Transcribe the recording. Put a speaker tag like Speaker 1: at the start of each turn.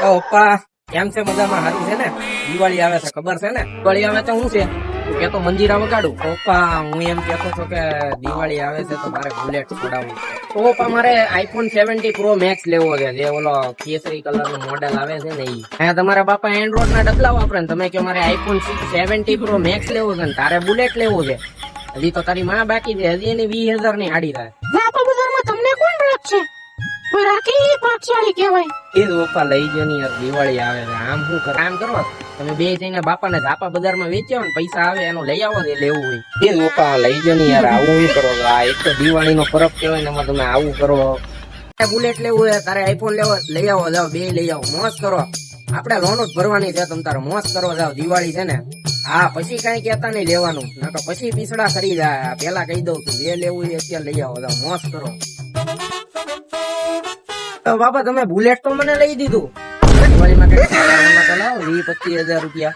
Speaker 1: પપ્પા કેમ છે? મજામાં? સારું છે ને? દિવાળી આવે છે ખબર છે ને? દિવાળી આવે તો શું છે તું કેતો મંજીરા વગાડું? પપ્પા હું એમ કેતો છો કે દિવાળી આવે છે તો મારે બુલેટ છોડાવવું છે. તો પપ્પા મારે આઈફોન 70 પ્રો મેક્સ લેવો છે, જે ઓલો કેસરી કલર નો મોડેલ આવે છે ને ઈ. અહીંયા તમારા બાપા એન્ડ્રોઇડ ના ડબલા વાપરે ને તમે કે મારે આઈફોન 70 પ્રો મેક્સ લેવો છે ને તારે બુલેટ લેવું છે. હજી તો તારી માં બાકી છે, હજી એની 20,000 ની હાડી થાય.
Speaker 2: ઝાપા બજારમાં તમને કોણ રાખશે? કોઈ રાખી ઈ ભાગશાળી કહેવાય.
Speaker 1: એ જ પપ્પા લઈ જો ને યાર, દિવાળી આવે છે. આમ શું કર, કામ કરો તમે બે જઈને બાપાને ઝાપા બજારમાં વેચ્યો ને પૈસા આવે એનો લઈ આવો ને લેવું હોય. એ જ પપ્પા લઈ જો ને યાર, આવું કરો. આ એક તો દિવાળી નો પરબ કહેવાય ને એમાં તમે આવું કરો. બુલેટ લેવું હોય તારે આઈફોન લેવો લઈ આવો, જાઓ બે લઈ આવો, મોજ કરો. આપડે લોન જ ભરવાની છે, તમ તારે મોજ કરો, જાઓ દિવાળી છે ને. હા પછી કઈ કેતા નહીં લેવાનું, ના તો પછી પીછડા કરી જાય. પેલા કહી દઉં છું, જે લેવું હોય અત્યારે લઈ આવો, જાઓ મોજ કરો. બાપા તમે બુલેટ તો મને લઈ દીધું, દિવાળીમાં કઈ 20-25,000 રૂપિયા